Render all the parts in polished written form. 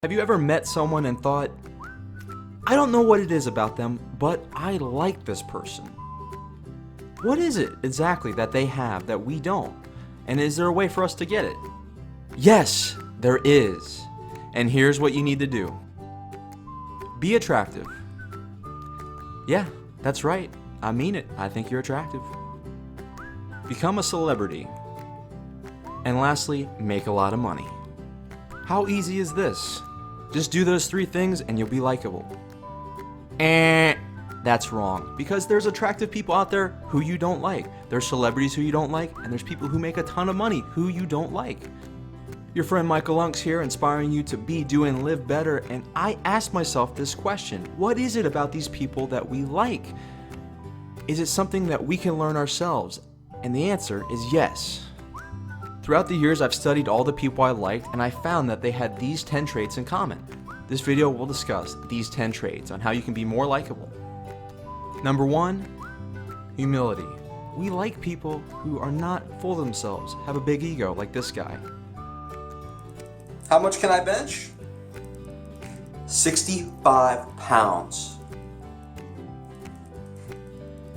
Have you ever met someone and thought, I don't know what it is about them, but I like this person? What is it exactly that they have that we don't? And is there a way for us to get it? Yes, there is. And here's what you need to do. Be attractive. Yeah, that's right. I mean it. I think you're attractive. Become a celebrity. And lastly, make a lot of money. How easy is this? Just do those 3 things and you'll be likable. That's wrong, because there's attractive people out there who you don't like. There's celebrities who you don't like, and there's people who make a ton of money who you don't like. Your friend Michael Unks here, inspiring you to be, do, and live better, and I asked myself this question: what is it about these people that we like? Is it something that we can learn ourselves? And the answer is yes. Throughout the years, I've studied all the people I liked, and I found that they had these 10 traits in common. This video will discuss these 10 traits on how you can be more likable. Number 1, humility. We like people who are not full of themselves, have a big ego, like this guy. How much can I bench? 65 pounds.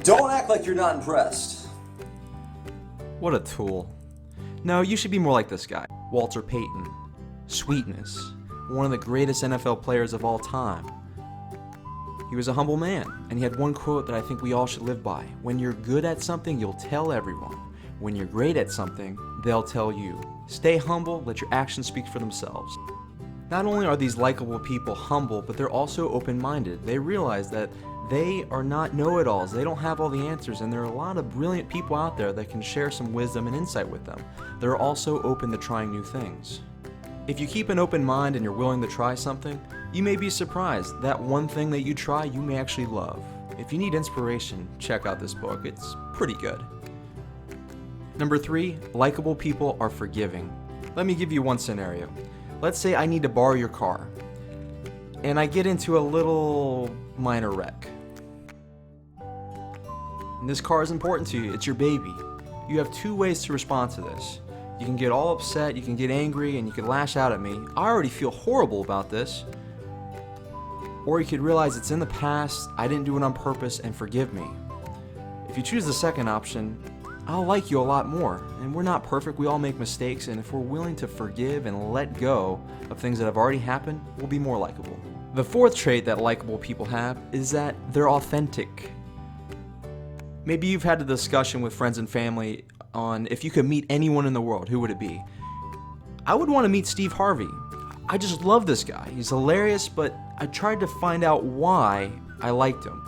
Don't act like you're not impressed. What a tool. No, you should be more like this guy. Walter Payton. Sweetness. One of the greatest NFL players of all time. He was a humble man, and he had one quote that I think we all should live by. When you're good at something, you'll tell everyone. When you're great at something, they'll tell you. Stay humble, let your actions speak for themselves. Not only are these likable people humble, but they're also open-minded. They realize that they are not know-it-alls. They don't have all the answers, and there are a lot of brilliant people out there that can share some wisdom and insight with them. They're also open to trying new things. If you keep an open mind and you're willing to try something, you may be surprised that one thing that you try you may actually love. If you need inspiration, check out this book. It's pretty good. Number 3, likable people are forgiving. Let me give you one scenario. Let's say I need to borrow your car, and I get into a little minor wreck. And this car is important to you. It's your baby. You have 2 ways to respond to this. You can get all upset, you can get angry, and you can lash out at me. I already feel horrible about this. Or you could realize it's in the past, I didn't do it on purpose, and forgive me. If you choose the second option, I'll like you a lot more. And we're not perfect, we all make mistakes, and if we're willing to forgive and let go of things that have already happened, we'll be more likable. The 4th trait that likable people have is that they're authentic. Maybe you've had a discussion with friends and family on if you could meet anyone in the world, who would it be? I would want to meet Steve Harvey. I just love this guy. He's hilarious, but I tried to find out why I liked him.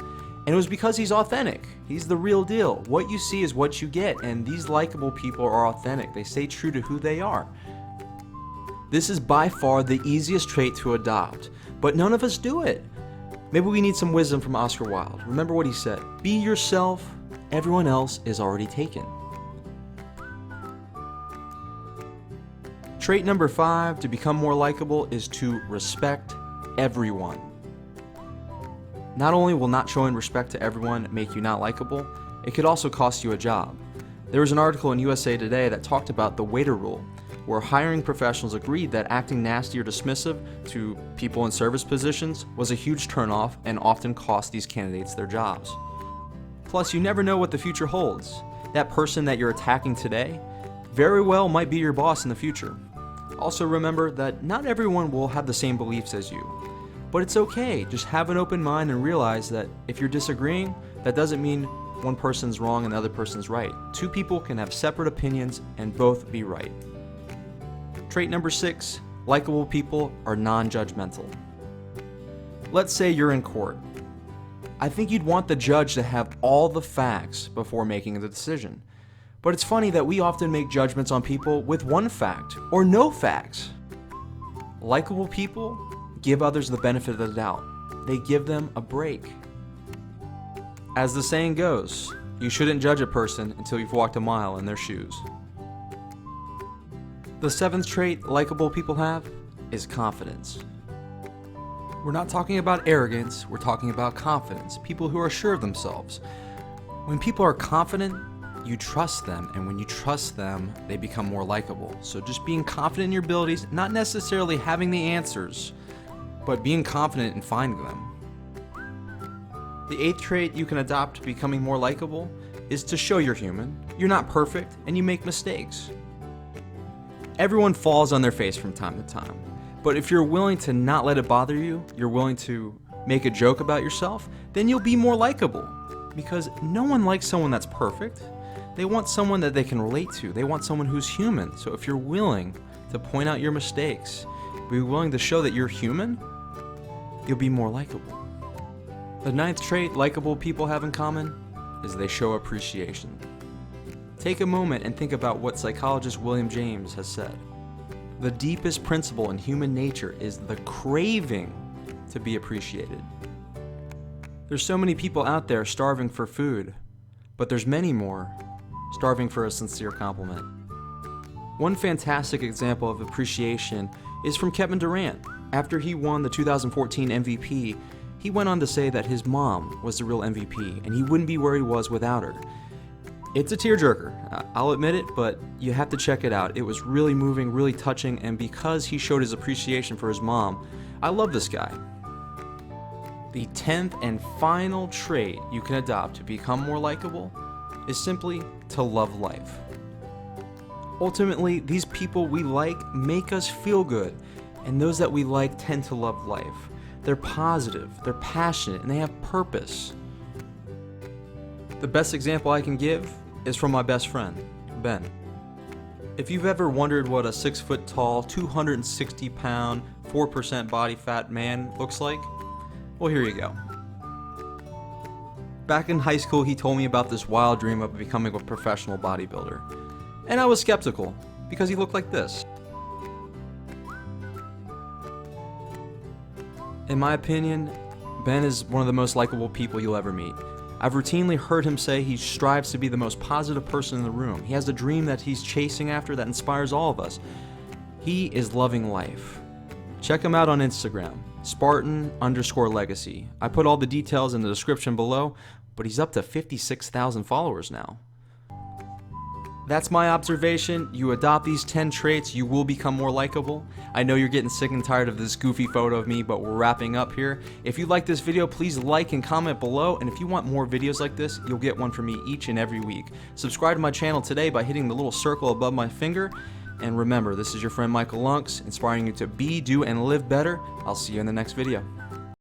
And it was because he's authentic. He's the real deal. What you see is what you get, and these likable people are authentic. They stay true to who they are. This is by far the easiest trait to adopt, but none of us do it. Maybe we need some wisdom from Oscar Wilde. Remember what he said: be yourself, everyone else is already taken. Trait number 5 to become more likable is to respect everyone. Not only will not showing respect to everyone make you not likable, it could also cost you a job. There was an article in USA Today that talked about the waiter rule, where hiring professionals agreed that acting nasty or dismissive to people in service positions was a huge turnoff and often cost these candidates their jobs. Plus, you never know what the future holds. That person that you're attacking today very well might be your boss in the future. Also remember that not everyone will have the same beliefs as you. But it's okay, just have an open mind and realize that if you're disagreeing, that doesn't mean one person's wrong and the other person's right. 2 people can have separate opinions and both be right. Trait number 6, likable people are non-judgmental. Let's say you're in court. I think you'd want the judge to have all the facts before making the decision. But it's funny that we often make judgments on people with one fact or no facts. Likable people give others the benefit of the doubt. They give them a break. As the saying goes, you shouldn't judge a person until you've walked a mile in their shoes. The 7th trait likable people have is confidence. We're not talking about arrogance, we're talking about confidence. People who are sure of themselves. When people are confident, you trust them, and when you trust them, they become more likable. So just being confident in your abilities, not necessarily having the answers, but being confident in finding them. The 8th trait you can adopt to becoming more likable is to show you're human, you're not perfect, and you make mistakes. Everyone falls on their face from time to time, but if you're willing to not let it bother you, you're willing to make a joke about yourself, then you'll be more likable. Because no one likes someone that's perfect. They want someone that they can relate to. They want someone who's human. So if you're willing to point out your mistakes, be willing to show that you're human, you'll be more likable. The 9th trait likable people have in common is they show appreciation. Take a moment and think about what psychologist William James has said. The deepest principle in human nature is the craving to be appreciated. There's so many people out there starving for food, but there's many more starving for a sincere compliment. One fantastic example of appreciation is from Kevin Durant. After he won the 2014 MVP, he went on to say that his mom was the real MVP and he wouldn't be where he was without her. It's a tearjerker, I'll admit it, but you have to check it out. It was really moving, really touching, and because he showed his appreciation for his mom, I love this guy. The 10th and final trait you can adopt to become more likable is simply to love life. Ultimately, these people we like make us feel good, and those that we like tend to love life. They're positive, they're passionate, and they have purpose. The best example I can give is from my best friend, Ben. If you've ever wondered what a 6 foot tall, 260 pound, 4% body fat man looks like, well, here you go. Back in high school, he told me about this wild dream of becoming a professional bodybuilder. And I was skeptical, because he looked like this. In my opinion, Ben is one of the most likable people you'll ever meet. I've routinely heard him say he strives to be the most positive person in the room. He has a dream that he's chasing after that inspires all of us. He is loving life. Check him out on Instagram, Spartan_legacy. I put all the details in the description below, but he's up to 56,000 followers now. That's my observation. You adopt these 10 traits, you will become more likable. I know you're getting sick and tired of this goofy photo of me, but we're wrapping up here. If you like this video, please like and comment below, and if you want more videos like this, you'll get one from me each and every week. Subscribe to my channel today by hitting the little circle above my finger, and remember, this is your friend Michael Lunks, inspiring you to be, do, and live better. I'll see you in the next video.